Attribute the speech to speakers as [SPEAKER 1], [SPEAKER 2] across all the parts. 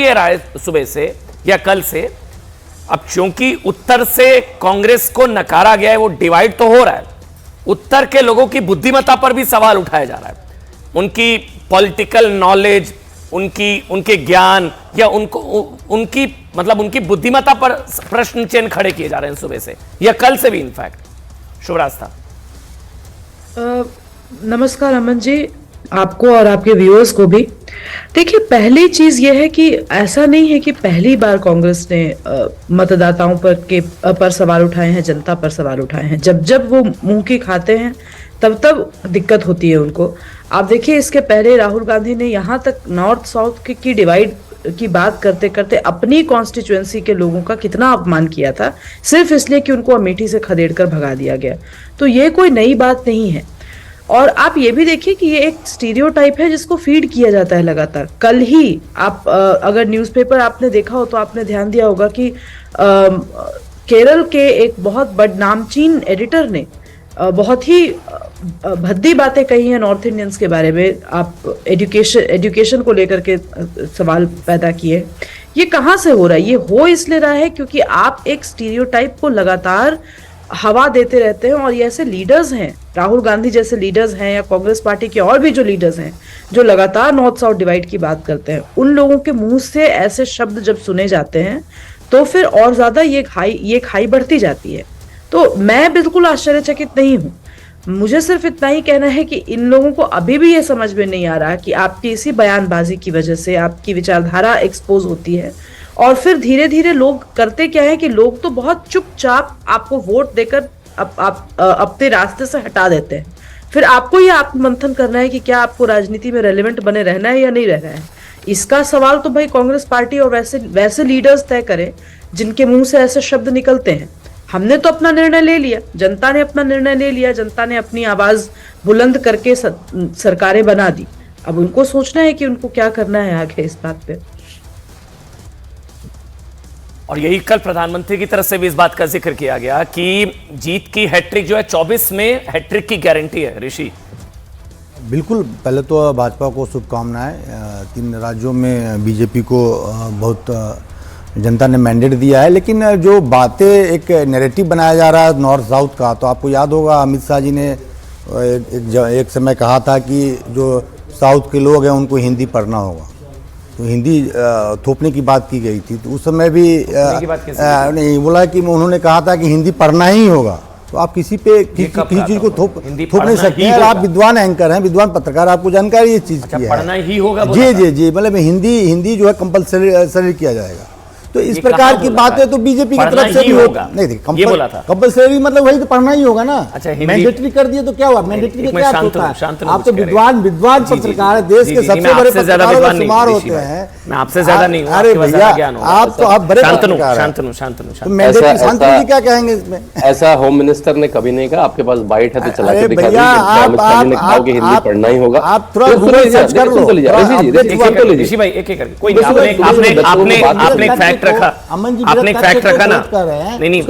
[SPEAKER 1] ये रहा है सुबह से या कल से, अब क्योंकि उत्तर से कांग्रेस को नकारा गया है, वो डिवाइड तो हो रहा है, उत्तर के लोगों की बुद्धिमत्ता पर भी सवाल उठाया जा रहा है, उनकी पॉलिटिकल नॉलेज, उनके ज्ञान या उनकी उनकी बुद्धिमत्ता पर प्रश्न चिन्ह खड़े किए जा रहे हैं सुबह से या कल से भी इनफैक्ट। शुभ रास्ता।
[SPEAKER 2] नमस्कार अमन जी, आपको और आपके व्यूअर्स को भी। देखिए, पहली चीज यह है कि ऐसा नहीं है कि पहली बार कांग्रेस ने मतदाताओं पर सवाल उठाए हैं, जनता पर सवाल उठाए हैं। जब जब वो मुंह की खाते हैं तब तब दिक्कत होती है उनको। आप देखिए, इसके पहले राहुल गांधी ने यहाँ तक नॉर्थ साउथ की डिवाइड की बात करते करते अपनी कॉन्स्टिट्यूएंसी के लोगों का कितना अपमान किया था, सिर्फ इसलिए कि उनको अमेठी से खदेड़ कर भगा दिया गया। तो ये कोई नई बात नहीं है। और आप ये भी देखिए कि ये एक स्टीरियोटाइप है जिसको फीड किया जाता है लगातार। कल ही आप अगर न्यूज़पेपर आपने देखा हो तो आपने ध्यान दिया होगा कि केरल के एक बहुत बदनामचीन एडिटर ने बहुत ही भद्दी बातें कही हैं नॉर्थ इंडियंस के बारे में। आप एजुकेशन को लेकर के सवाल पैदा किए। ये कहाँ से हो रहा है? ये हो इसलिए रहा है क्योंकि आप एक स्टीरियोटाइप को लगातार हवा देते रहते हैं। और ये ऐसे लीडर्स हैं, राहुल गांधी जैसे लीडर्स हैं या कांग्रेस पार्टी के और भी जो लीडर्स हैं जो लगातार नॉर्थ साउथ डिवाइड की बात करते हैं, उन लोगों के मुंह से ऐसे शब्द जब सुने जाते हैं तो फिर और ज्यादा ये खाई बढ़ती जाती है। तो मैं बिल्कुल आश्चर्यचकित नहीं हूँ। मुझे सिर्फ इतना ही कहना है कि इन लोगों को अभी भी ये समझ में नहीं आ रहा कि आपकी इसी बयानबाजी की वजह से आपकी विचारधारा एक्सपोज होती है। और फिर धीरे धीरे लोग करते क्या है कि लोग तो बहुत चुपचाप आपको वोट देकर अपने रास्ते से हटा देते हैं। फिर आपको ये आत्ममंथन करना है कि क्या आपको राजनीति में रेलेवेंट बने रहना है या नहीं रहना है। इसका सवाल तो भाई कांग्रेस पार्टी और वैसे लीडर्स तय करें जिनके मुंह से ऐसे शब्द निकलते हैं। हमने तो अपना निर्णय ले लिया, जनता ने अपना निर्णय ले लिया, जनता ने अपनी आवाज बुलंद करके सरकारें बना दी। अब उनको सोचना है कि उनको क्या करना है आगे इस बात पे।
[SPEAKER 1] और यही कल प्रधानमंत्री की तरफ से भी इस बात का जिक्र किया गया कि जीत की हैट्रिक जो है 24 में हैट्रिक की गारंटी है। ऋषि,
[SPEAKER 3] बिल्कुल, पहले तो भाजपा को शुभकामनाएं। 3 राज्यों में बीजेपी को बहुत जनता ने मैंडेट दिया है, लेकिन जो बातें एक नैरेटिव बनाया जा रहा है नॉर्थ साउथ का, तो आपको याद होगा अमित शाह जी ने एक समय कहा था कि जो साउथ के लोग हैं उनको हिंदी पढ़ना होगा, तो हिंदी थोपने की बात की गई थी। तो उस समय भी नहीं बोला कि उन्होंने कहा था कि हिंदी पढ़ना ही होगा। तो आप किसी चीज को थोप नहीं सकते हैं। आप विद्वान एंकर हैं, विद्वान पत्रकार, आपको जानकारी ये चीज की है।
[SPEAKER 1] पढ़ना ही होगा।
[SPEAKER 3] जी, मतलब हिंदी जो है कंपलसरी किया जाएगा। तो इस प्रकार की बातें तो बीजेपी की तरफ से भी होगा। नहीं देखिए, कंपलसरी मतलब वही तो पढ़ना ही होगा ना। मैंडेटरी कर दिए तो क्या हुआ? मैंडेटरी का क्या होता है? आप तो विद्वान पत्रकार है, देश के सबसे बड़े पत्रकारों में शुमार होते हैं।
[SPEAKER 1] मैं आपसे ज्यादा नहीं हूं।
[SPEAKER 3] अरे भैया, आप तो आप बड़े पत्रकार हैं।
[SPEAKER 1] शांतनु
[SPEAKER 3] मैंडेटरी शांतनु जी क्या कहेंगे इसमें?
[SPEAKER 4] ऐसा होम मिनिस्टर ने कभी नहीं कहा। आपके पास बाइट है तो चला के दिखा दीजिए। हिंदी पढ़ना ही होगा।
[SPEAKER 3] आप थोड़ा गूगल सर्च कर लो।
[SPEAKER 1] ऋषि भाई, एक एक करके कोई आपने फैक्ट रखा, आपने फैक्ट रखा ना। नहीं,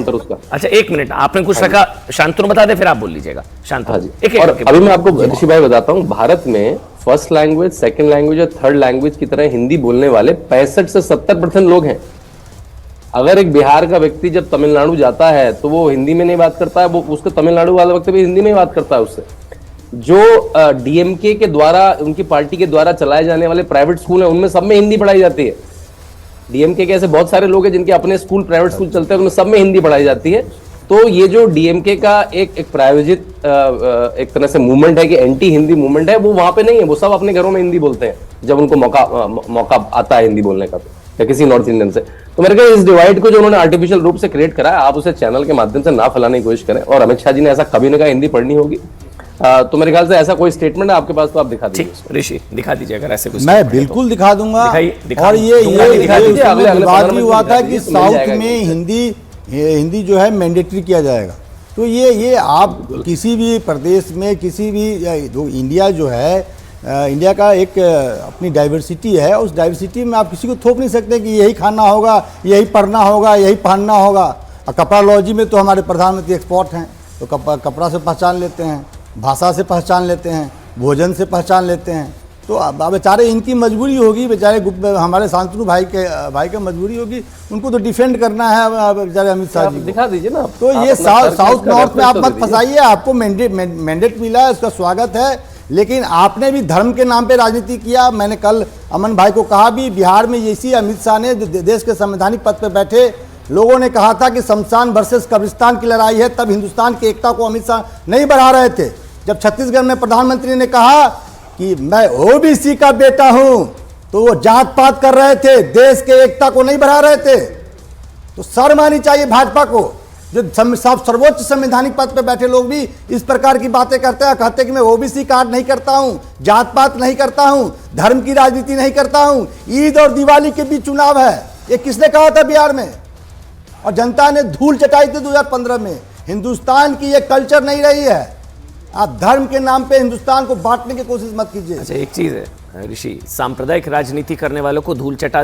[SPEAKER 4] उसका।
[SPEAKER 1] अच्छा, 1 मिनट, आपने कुछ रखा, शांतनु बता दे, फिर आप बोल लीजिएगा। शांतनु जी,
[SPEAKER 4] अभी मैं आपको ऋषि भाई बताता हूँ, भारत में फर्स्ट लैंग्वेज, सेकंड लैंग्वेज और थर्ड लैंग्वेज की तरह हिंदी बोलने वाले 65 से 70% लोग हैं। अगर एक बिहार का व्यक्ति जब तमिलनाडु जाता है तो वो हिंदी में नहीं बात करता है, वो उसके तमिलनाडु वाला व्यक्ति भी हिंदी में ही बात करता है उससे। जो डीएमके के द्वारा, उनकी पार्टी के द्वारा चलाए जाने वाले प्राइवेट स्कूल हैं, उनमें सब में हिंदी पढ़ाई जाती है। डीएमके के ऐसे बहुत सारे लोग हैं जिनके अपने स्कूल, प्राइवेट स्कूल चलते हैं, उनमें सब में हिंदी पढ़ाई जाती है। तो ये जो डीएमके का एक प्रायोजित एक तरह से मूवमेंट है कि एंटी हिंदी मूवमेंट है, वो वहां पे नहीं है। वो सब अपने घरों में हिंदी बोलते हैं जब उनको मौका आता है हिंदी बोलने का, या किसी नॉर्थ इंडियन से। तो मेरे ख्याल इस डिवाइड को जो उन्होंने आर्टिफिशियल रूप से क्रिएट करा है, आप उसे चैनल के माध्यम से ना फैलाने की कोशिश करें। और अमित शाह जी ने ऐसा कभी नहीं कहा हिंदी पढ़नी होगी। तो मेरे ख्याल से ऐसा कोई स्टेटमेंट है आपके पास तो आप दिखा दीजिए।
[SPEAKER 1] ऋषि, दिखा दीजिए अगर ऐसे कुछ।
[SPEAKER 3] मैं बिल्कुल दिखा दूंगा। और ये बात भी हुआ था कि साउथ में हिंदी जो है मैंडेटरी किया जाएगा। तो ये आप किसी भी प्रदेश में, किसी भी इंडिया जो है, इंडिया का एक अपनी डाइवर्सिटी है, उस डाइवर्सिटी में आप किसी को थोप नहीं सकते कि यही खाना होगा, यही पढ़ना होगा, यही पहनना होगा। कपड़ालॉजी में तो हमारे प्रधानमंत्री एक्सपर्ट हैं, तो कपड़ा से पहचान लेते हैं, भाषा से पहचान लेते हैं, भोजन से पहचान लेते हैं। तो अब बेचारे इनकी मजबूरी होगी, बेचारे हमारे शांतनु भाई का मजबूरी होगी, उनको तो डिफेंड करना है बेचारे अमित शाह
[SPEAKER 4] आप
[SPEAKER 3] जी को।
[SPEAKER 4] दिखा दीजिए ना।
[SPEAKER 3] तो
[SPEAKER 4] आप
[SPEAKER 3] ये
[SPEAKER 4] अपना सर्च
[SPEAKER 3] साउथ
[SPEAKER 4] का
[SPEAKER 3] नॉर्थ में
[SPEAKER 4] reference
[SPEAKER 3] आप
[SPEAKER 4] तो
[SPEAKER 3] मत
[SPEAKER 4] दे दीजिए।
[SPEAKER 3] फंसाइए, आपको मैंडेट मिला है, उसका स्वागत है, लेकिन आपने भी धर्म के नाम पे राजनीति किया। मैंने कल अमन भाई को कहा भी, बिहार में इसी अमित शाह ने देश के संवैधानिक पद पे बैठे लोगों ने कहा था कि शमशान वर्सेस कब्रिस्तान की लड़ाई है, तब हिंदुस्तान की एकता को अमित शाह नहीं बढ़ा रहे थे। जब छत्तीसगढ़ में प्रधानमंत्री ने कहा कि मैं ओबीसी का बेटा हूं, तो वो जात पात कर रहे थे, देश के एकता को नहीं बढ़ा रहे थे। तो शर्म आनी चाहिए भाजपा को, जो सर्वोच्च संवैधानिक पद पे बैठे लोग भी इस प्रकार की बातें करते हैं, कहते हैं कि मैं ओबीसी कार्ड नहीं करता हूं, जात पात नहीं करता हूं, धर्म की राजनीति नहीं करता हूं, ईद और दिवाली के बीच चुनाव है। ये किसने कहा था बिहार में? और जनता ने धूल चटाई थी 2015 में। हिंदुस्तान की ये कल्चर नहीं रही है। आप धर्म के नाम पे हिंदुस्तान को बांटने की कोशिश मत कीजिए।
[SPEAKER 1] अच्छा, एक चीज है ऋषि, सांप्रदायिक राजनीति करने वालों को धूल चटा